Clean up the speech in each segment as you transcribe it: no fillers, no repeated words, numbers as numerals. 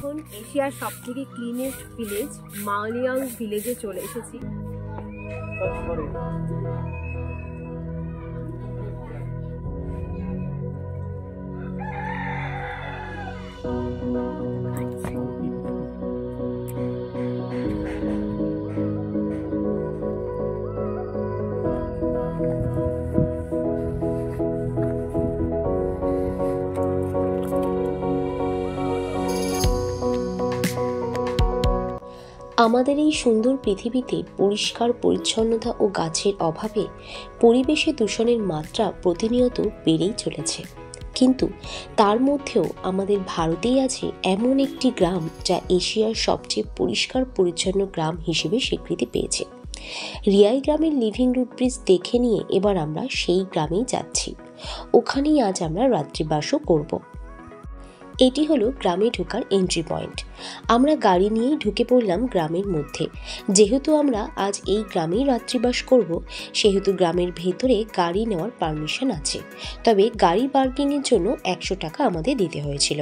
এখন এশিয়ার সবথেকে ক্লিনেস্ট ভিলেজ মাওলিয়াং ভিলেজে চলে এসেছি। আমাদের এই সুন্দর পৃথিবীতে পরিষ্কার পরিচ্ছন্নতা ও গাছের অভাবে পরিবেশে দূষণের মাত্রা প্রতিনিয়ত বেড়েই চলেছে। কিন্তু তার মধ্যেও আমাদের ভারতেই আছে এমন একটি গ্রাম যা এশিয়ার সবচেয়ে পরিষ্কার পরিচ্ছন্ন গ্রাম হিসেবে স্বীকৃতি পেয়েছে। রিয়াই গ্রামের লিভিং রুট ব্রিজ দেখে নিয়ে এবার আমরা সেই গ্রামেই যাচ্ছি। ওখানেই আজ আমরা রাত্রিবাসও করব। এটি হলো গ্রামে ঢোকার এন্ট্রি পয়েন্ট। আমরা গাড়ি নিয়েই ঢুকে পড়লাম গ্রামের মধ্যে। যেহেতু আমরা আজ এই গ্রামেই রাত্রিবাস করব, সেহেতু গ্রামের ভেতরে গাড়ি নেওয়ার পারমিশন আছে। তবে গাড়ি পার্কিংয়ের জন্য 100 টাকা আমাদের দিতে হয়েছিল।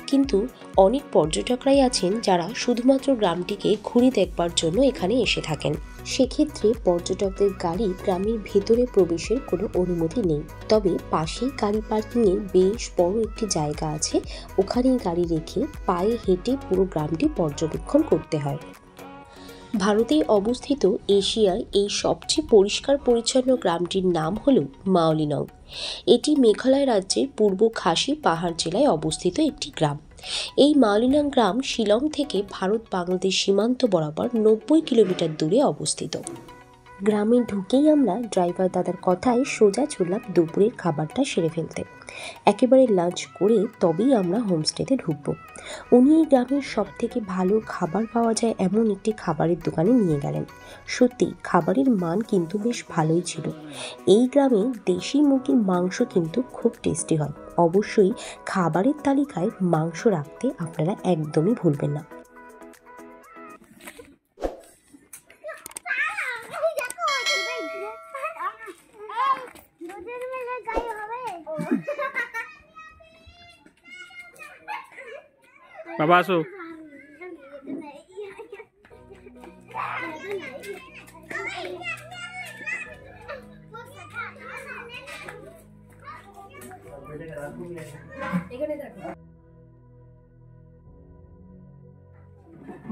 কিন্তু অনেক পর্যটকরাই আছেন যারা শুধুমাত্র গ্রামটিকে ঘুরে দেখবার জন্য এখানে এসে থাকেন। সেক্ষেত্রে পর্যটকদের গাড়ি গ্রামের ভেতরে প্রবেশের কোনো অনুমতি নেই। তবে পাশেই গাড়ি পার্কিংয়ের বেশ বড় একটি জায়গা আছে, ওখানেই গাড়ি রেখে পায়ে হেঁটে পুরো গ্রামটি পর্যবেক্ষণ করতে হয়। ভারতে অবস্থিত এশিয়ার এই সবচেয়ে পরিষ্কার পরিচ্ছন্ন গ্রামটির নাম হল মাওলিনং। এটি মেঘালয় রাজ্যের পূর্ব খাসি পাহাড় জেলায় অবস্থিত একটি গ্রাম। এই মাওলিনং গ্রাম শিলং থেকে ভারত বাংলাদেশ সীমান্ত বরাবর 90 কিলোমিটার দূরে অবস্থিত। গ্রামে ঢুকেই আমরা ড্রাইভার দাদার কথায় সোজা চললাম দুপুরের খাবারটা সেরে ফেলতে। একেবারে লাঞ্চ করে তবেই আমরা হোমস্টেতে ঢুকবো। উনি এই গ্রামের সব থেকে ভালো খাবার পাওয়া যায় এমন একটি খাবারের দোকানে নিয়ে গেলেন। সত্যি খাবারের মান কিন্তু বেশ ভালোই ছিল। এই গ্রামে দেশি মুরগির মাংস কিন্তু খুব টেস্টি হয়। অবশ্যই খাবারের তালিকায় মাংস রাখতে আপনারা একদমই ভুলবেন না। বাবা আসো।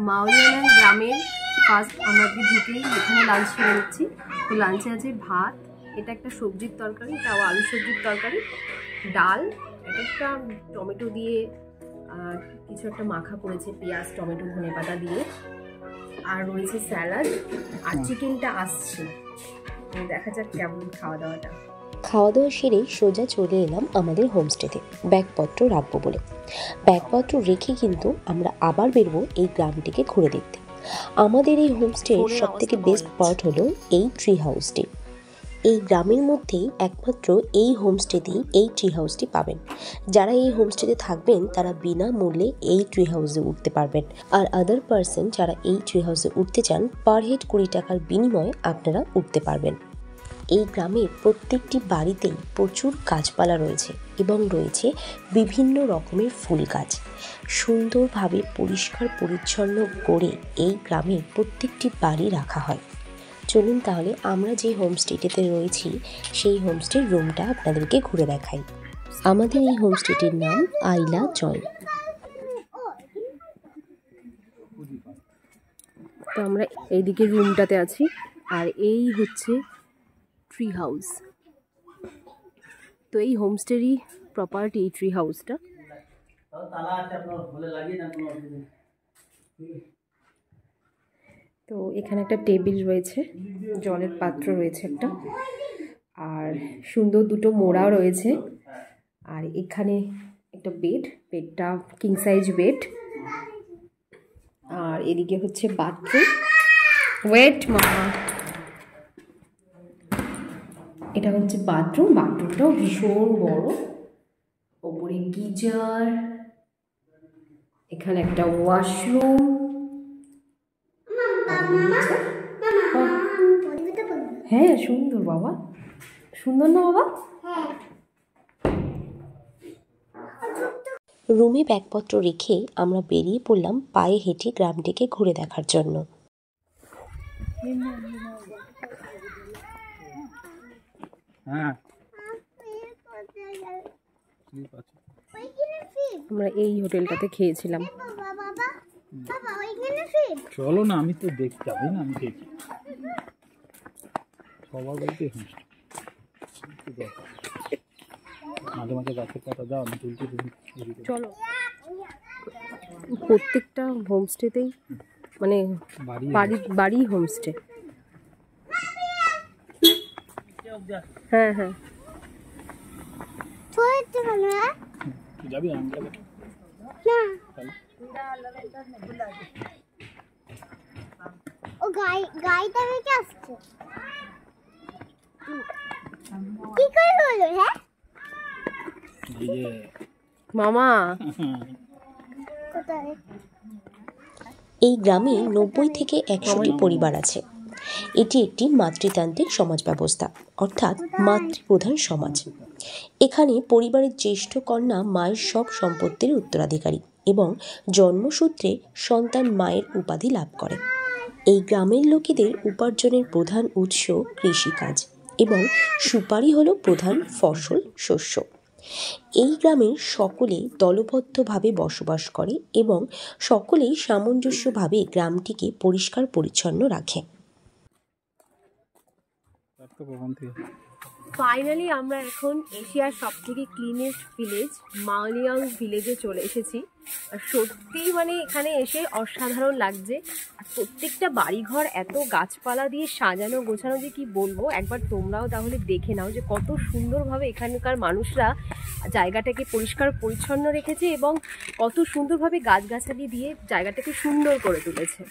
মাওলিয়াং গ্রামের ফার্স্ট আমরা ঢুকেই এখানে লাঞ্চ করে নিচ্ছি। তো লাঞ্চে আছে ভাত, এটা একটা সবজির তরকারি, তাও আলু সবজির তরকারি, ডাল, একটা টমেটো দিয়ে কিছু একটা মাখা করেছে, পেঁয়াজ টমেটো ধনেপাতা দিয়ে, আর রয়েছে স্যালাড, আর চিকেনটা আসছে। দেখা যাক কেমন খাওয়া দাওয়াটা। খাওয়া দাওয়া সেরে সোজা চলে এলাম আমাদের হোমস্টেতে ব্যাগপত্র রাখবো বলে। ব্যাগপত্র রেখে কিন্তু আমরা আবার বেরবো এই গ্রামটিকে ঘুরে দেখতে। আমাদের এই হোমস্টের সব থেকে বেস্ট পার্ট হলো এই ট্রি হাউসটি। এই গ্রামের মধ্যেই একমাত্র এই হোমস্টেতেই এই ট্রি হাউসটি পাবেন। যারা এই হোমস্টেতে থাকবেন তারা বিনামূল্যে এই ট্রি হাউসে উঠতে পারবেন। আর আদার পার্সন যারা এই ট্রি হাউসে উঠতে চান, পার হেড 20 টাকার বিনিময়ে আপনারা উঠতে পারবেন। এই গ্রামের প্রত্যেকটি বাড়িতেই প্রচুর গাছপালা রয়েছে এবং রয়েছে বিভিন্ন রকমের ফুল গাছ। সুন্দরভাবে পরিষ্কার পরিচ্ছন্ন করে এই গ্রামের প্রত্যেকটি বাড়ি রাখা হয়। চলুন তাহলে আমরা যে হোমস্টেটিতে রয়েছি সেই হোমস্টের রুমটা আপনাদেরকে ঘুরে দেখাই। আমাদের এই হোমস্টেটির নাম আইলা জয়। তো আমরা এইদিকে রুমটাতে আছি, আর এই হচ্ছে ট্রি হাউস। তো এই হোমস্টেরই প্রপার্টি এই ট্রি হাউসটা। তো এখানে একটা টেবিল রয়েছে, জলের পাত্র রয়েছে একটা, আর সুন্দর দুটো মোড়াও রয়েছে। আর এখানে একটা বেডটা কিং সাইজ বেড। আর এদিকে হচ্ছে বাথরুম। ওয়েট মামা, এটা হচ্ছে বাথরুমটাও ভীষণ বড়। ওপরে গিজার, এখানে একটা ওয়াশরুম। হ্যাঁ সুন্দর বাবা, সুন্দর না বাবা? রুমে ব্যাগপত্র রেখে আমরা বেরিয়ে পড়লাম পায়ে হেঁটে গ্রামটিকে ঘুরে দেখার জন্য। হ্যাঁ, আমরা এই হোটেলটাতে খেয়েছিলাম। চলো না, আমি তো দেখতে যাবো না, আমি দেখি সবার বলতে মাঝে মাঝে গাছের পাতা দাও, আমি তুলতে চলো, প্রত্যেকটা হোমস্টেতেই মানে বাড়ি হোমস্টে। হ্যাঁ হ্যাঁ, যাবি? ও গাইটা রেখে আসছে কি করে হলো? হ্যাঁ মামা, কোথায়? এই গ্রামে 90 থেকে 100টি পরিবার আছে। এটি একটি মাতৃতান্ত্রিক সমাজ ব্যবস্থা, অর্থাৎ মাতৃপ্রধান সমাজ। এখানে পরিবারের জ্যেষ্ঠ কন্যা মায়ের সব সম্পত্তির উত্তরাধিকারী এবং জন্মসূত্রে সন্তান মায়ের উপাধি লাভ করে। এই গ্রামের লোকেদের উপার্জনের প্রধান উৎস কৃষিকাজ এবং সুপারি হলো প্রধান ফসল শস্য। এই গ্রামের সকলে দলবদ্ধভাবে বসবাস করে এবং সকলেই সামঞ্জস্যভাবে গ্রামটিকে পরিষ্কার পরিচ্ছন্ন রাখে। ফাইনালি আমরা এখন এশিয়ার সব থেকে ক্লিনেস্ট ভিলেজ মাওলিয়াং ভিলেজে চলে এসেছি। আর সত্যিই মানে এখানে এসে অসাধারণ লাগছে। আর প্রত্যেকটা বাড়িঘর এত গাছপালা দিয়ে সাজানো গোছানো যে কি বলবো, একবার তোমরাও তাহলে দেখে নাও যে কত সুন্দরভাবে এখানকার মানুষরা জায়গাটাকে পরিষ্কার পরিচ্ছন্ন রেখেছে এবং কত সুন্দরভাবে গাছগাছালি দিয়ে জায়গাটাকে সুন্দর করে তুলেছে।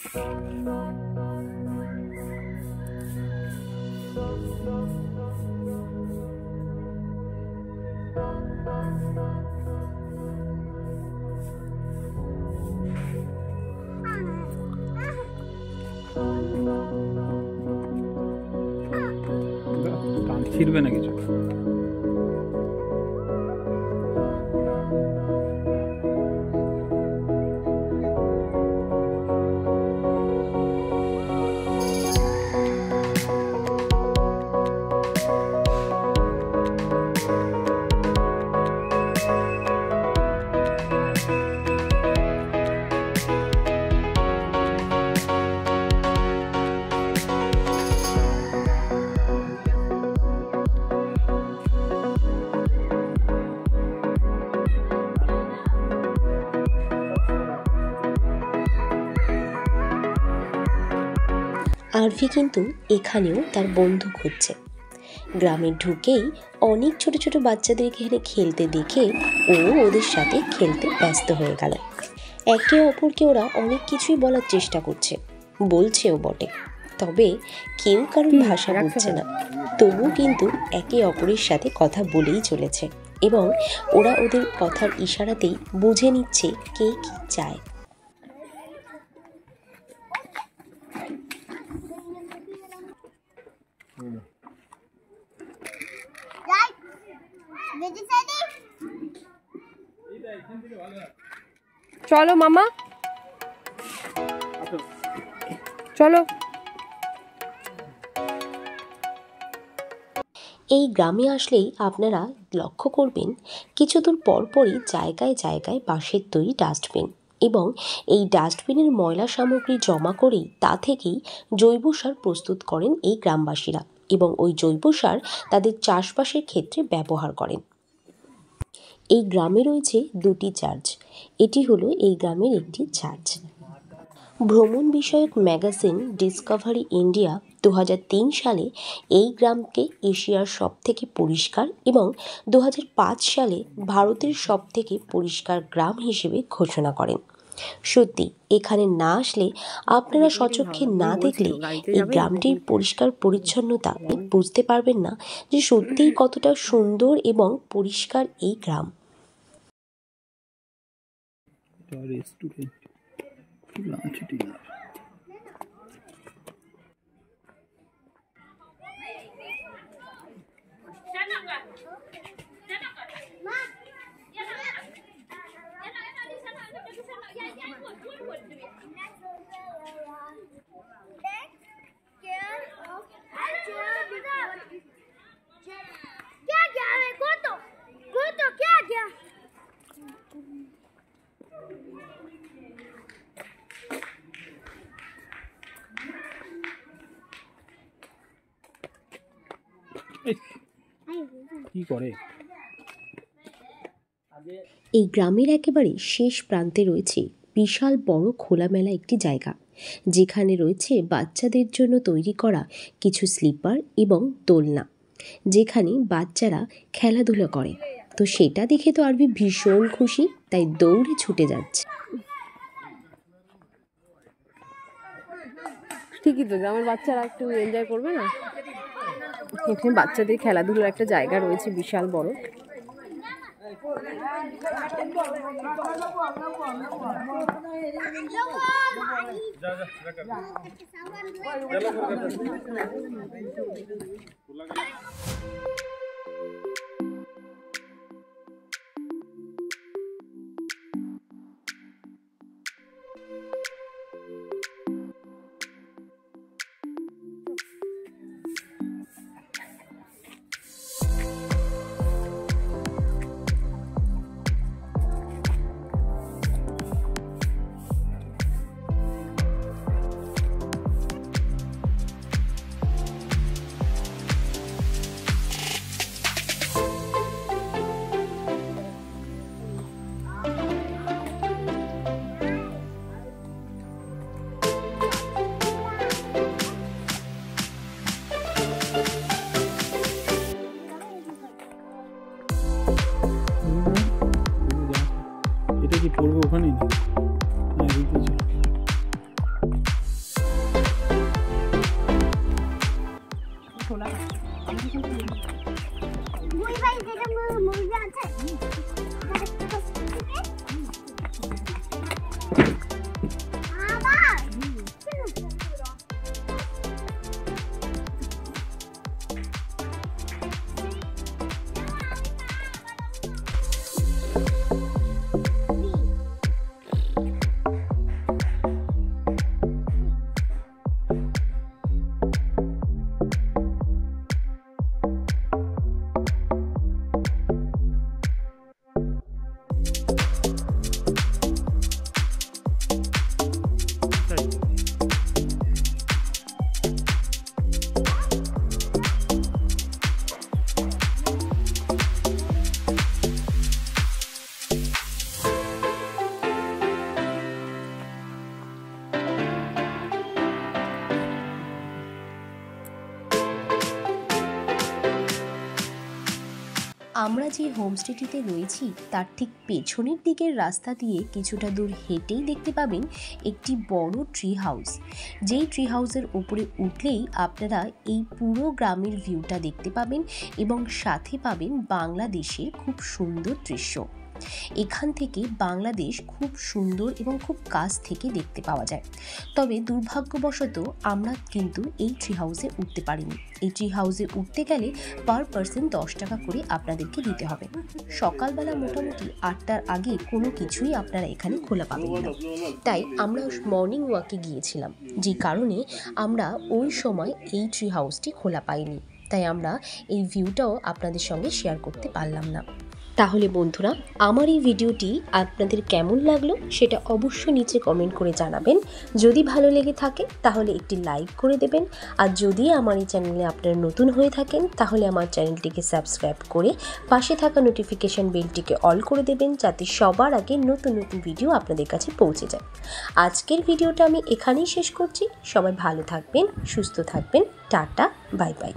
ছিড়বে না কিছু। আরভি কিন্তু এখানেও তার বন্ধু খুঁজছে। গ্রামে ঢুকেই অনেক ছোট ছোট বাচ্চাদেরকে এখানে খেলতে দেখে ও ওদের সাথে খেলতে ব্যস্ত হয়ে গেল। একে অপরকে ওরা অনেক কিছুই বলার চেষ্টা করছে, বলছেও বটে, তবে কেউ কারোর ভাষা বুঝছে না। তবু কিন্তু একে অপরের সাথে কথা বলেই চলেছে এবং ওরা ওদের কথার ইশারাতেই বুঝে নিচ্ছে কে কি চায়। চলো মামা, চলো। এই গ্রামে আসলেই আপনারা লক্ষ্য করবেন কিছু দূর পরপরই জায়গায় জায়গায় বাঁশের তৈরি ডাস্টবিন, এবং এই ডাস্টবিনের ময়লা সামগ্রী জমা করেই তা থেকেই জৈব সার প্রস্তুত করেন এই গ্রামবাসীরা এবং ওই জৈব সার তাদের চাষবাসের ক্ষেত্রে ব্যবহার করেন। এই গ্রামে রয়েছে দুটি চার্চ। এটি হলো এই গ্রামের একটি চার্চ। ভ্রমণ বিষয়ক ম্যাগাজিন ডিসকভারি ইন্ডিয়া 2003 সালে এই গ্রামকে এশিয়ার সবথেকে পরিষ্কার এবং 2005 সালে ভারতের সবথেকে পরিষ্কার গ্রাম হিসেবে ঘোষণা করেন। সত্যি এখানে না আসলে, আপনারা স্বচক্ষে না দেখলে এই গ্রামটির পরিষ্কার পরিচ্ছন্নতা বুঝতে পারবেন না যে সত্যিই কতটা সুন্দর এবং পরিষ্কার এই গ্রাম। Restaurant lunch dinner. কি করে? এই গ্রামের একেবারে শেষ প্রান্তে রয়েছে বিশাল বড় খোলামেলা একটি জায়গা, যেখানে রয়েছে বাচ্চাদের জন্য তৈরি করা কিছু স্লিপার এবং দোলনা, যেখানে বাচ্চারা খেলাধুলা করে। তো সেটা দেখে তো আরবি ভীষণ খুশি, তাই দৌড়ে ছুটে যাচ্ছে। ঠিকই তো, গ্রামের বাচ্চারা একটু এনজয় করবে না? এখানে বাচ্চাদের খেলাধুলার একটা জায়গা রয়েছে বিশাল বড়। এটা কি পড়বো ওখানেই? না, এদিকে চল। মুই ভাই যেটা মুরগি আছে আবার আমরা যে হোমস্টেটিতে রয়েছি তার ঠিক পেছনের দিকের রাস্তা দিয়ে কিছুটা দূর হেঁটেই দেখতে পাবেন একটি বড় ট্রি হাউস, যেই ট্রি হাউসের ওপরে উঠলেই আপনারা এই পুরো গ্রামের ভিউটা দেখতে পাবেন এবং সাথে পাবেন বাংলাদেশের খুব সুন্দর দৃশ্য। এখান থেকে বাংলাদেশ খুব সুন্দর এবং খুব কাছ থেকে দেখতে পাওয়া যায়। তবে দুর্ভাগ্যবশত আমরা কিন্তু এই ট্রি হাউসে উঠতে পারিনি। এই ট্রি হাউসে উঠতে গেলে পার পারসন 10 টাকা করে আপনাদেরকে দিতে হবে। সকালবেলা মোটামুটি 8টার আগে কোনো কিছুই আপনারা এখানে খোলা পাবেন না, তাই আমরা মর্নিং ওয়াকে গিয়েছিলাম, যে কারণে আমরা ওই সময় এই ট্রি হাউসটি খোলা পাইনি, তাই আমরা এই ভিউটাও আপনাদের সঙ্গে শেয়ার করতে পারলাম না। তাহলে বন্ধুরা, আমার এই ভিডিওটি আপনাদের কেমন লাগলো সেটা অবশ্যই নিচে কমেন্ট করে জানাবেন। যদি ভালো লেগে থাকে তাহলে একটি লাইক করে দেবেন, আর যদি আমার এই চ্যানেলে আপনারা নতুন হয়ে থাকেন তাহলে আমার চ্যানেলটিকে সাবস্ক্রাইব করে পাশে থাকা নোটিফিকেশান বেলটিকে অল করে দেবেন, যাতে সবার আগে নতুন নতুন ভিডিও আপনাদের কাছে পৌঁছে যায়। আজকের ভিডিওটা আমি এখানেই শেষ করছি। সবাই ভালো থাকবেন, সুস্থ থাকবেন। Tata, bye bye.